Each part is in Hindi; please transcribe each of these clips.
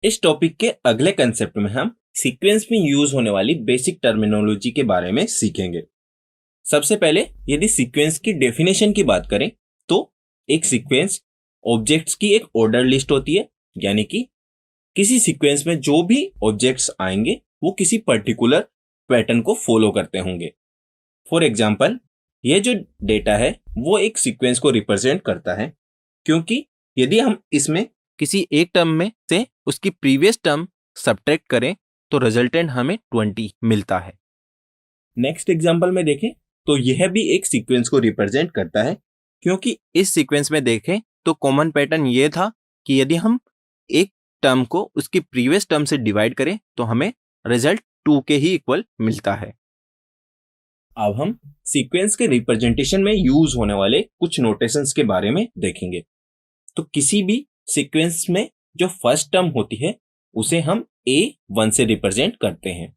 इस टॉपिक के अगले कंसेप्ट में हम सीक्वेंस में यूज होने वाली बेसिक टर्मिनोलॉजी के बारे में सीखेंगे। सबसे पहले यदि सीक्वेंस की डेफिनेशन की बात करें तो एक सीक्वेंस ऑब्जेक्ट्स की एक ऑर्डर लिस्ट होती है, यानी कि किसी सीक्वेंस में जो भी ऑब्जेक्ट्स आएंगे वो किसी पर्टिकुलर पैटर्न को फॉलो करते होंगे। फॉर एग्जाम्पल, यह जो डेटा है वो एक सीक्वेंस को रिप्रेजेंट करता है, क्योंकि यदि हम इसमें किसी एक टर्म में से उसकी प्रीवियस टर्म सब्ट्रैक्ट करें तो रिजल्टेंट हमें 20 मिलता है। नेक्स्ट एग्जांपल में देखें तो यह भी एक सीक्वेंस को रिप्रेजेंट करता है, क्योंकि इस सीक्वेंस में देखें तो कॉमन पैटर्न ये था कि यदि हम एक टर्म को उसकी प्रीवियस टर्म से डिवाइड करें तो हमें रिजल्ट 2 के ही इक्वल मिलता है। अब हम सीक्वेंस के रिप्रेजेंटेशन में यूज होने वाले कुछ नोटेशंस के बारे में देखेंगे। तो किसी भी सीक्वेंस में जो फर्स्ट टर्म होती है उसे हम A1 से रिप्रेजेंट करते हैं,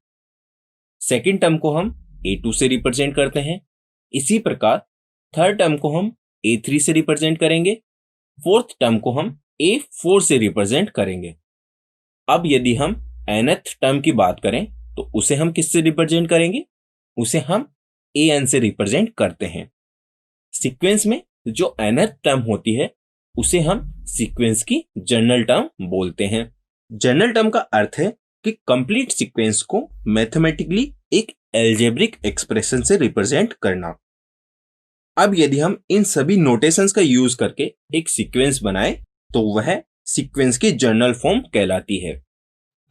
सेकंड टर्म को हम A2 से रिप्रेजेंट करते हैं, इसी प्रकार थर्ड टर्म को हम A3 से रिप्रेजेंट करेंगे, फोर्थ टर्म को हम A4 से रिप्रेजेंट करेंगे। अब यदि हम nth टर्म की बात करें तो उसे हम किससे रिप्रेजेंट करेंगे? उसे हम an से रिप्रेजेंट करते हैं। सीक्वेंस में जो nth टर्म होती है उसे हम सीक्वेंस की जनरल टर्म बोलते हैं। जनरल टर्म का अर्थ है कि कंप्लीट सीक्वेंस को मैथमेटिकली एक एल्जेब्रिक एक्सप्रेशन से रिप्रेजेंट करना। अब यदि हम इन सभी नोटेशंस का यूज करके एक सीक्वेंस बनाए तो वह सीक्वेंस की जनरल फॉर्म कहलाती है।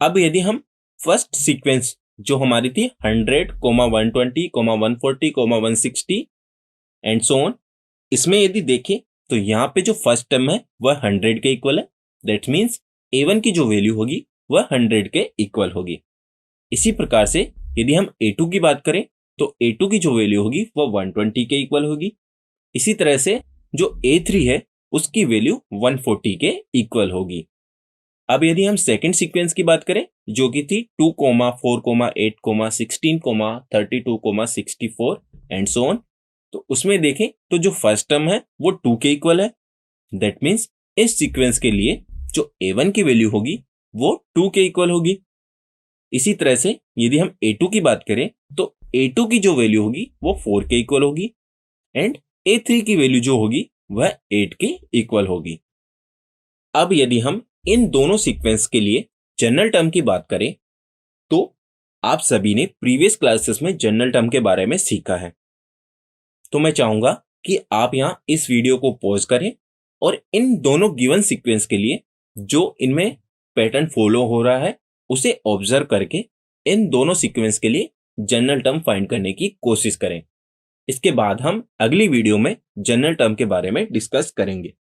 अब यदि हम फर्स्ट सीक्वेंस जो हमारी थी 100, 120, 140, 160 एंड सो ऑन, इसमें यदि देखें तो यहाँ पे जो फर्स्ट टर्म है वह 100 के इक्वल है। दैट मीन्स A1 की जो वैल्यू होगी वह 100 के इक्वल होगी। इसी प्रकार से यदि हम A2 की बात करें तो A2 की जो वैल्यू होगी वह 120 के इक्वल होगी। इसी तरह से जो A3 है उसकी वैल्यू 140 के इक्वल होगी। अब यदि हम सेकंड सीक्वेंस की बात करें जो कि थी 2, 4, 8, 16, 32, 64 एंड सो ऑन, तो उसमें देखें तो जो फर्स्ट टर्म है वो 2 के इक्वल है। दैट मीन्स इस सीक्वेंस के लिए जो A1 की वैल्यू होगी वो 2 के इक्वल होगी। इसी तरह से यदि हम A2 की बात करें तो A2 की जो वैल्यू होगी वो 4 के इक्वल होगी एंड A3 की वैल्यू जो होगी वह 8 के इक्वल होगी। अब यदि हम इन दोनों सीक्वेंस के लिए जनरल टर्म की बात करें तो आप सभी ने प्रीवियस क्लासेस में जनरल टर्म के बारे में सीखा है, तो मैं चाहूंगा कि आप यहाँ इस वीडियो को पॉज करें और इन दोनों गिवन सीक्वेंस के लिए जो इनमें पैटर्न फॉलो हो रहा है उसे ऑब्जर्व करके इन दोनों सीक्वेंस के लिए जनरल टर्म फाइंड करने की कोशिश करें। इसके बाद हम अगली वीडियो में जनरल टर्म के बारे में डिस्कस करेंगे।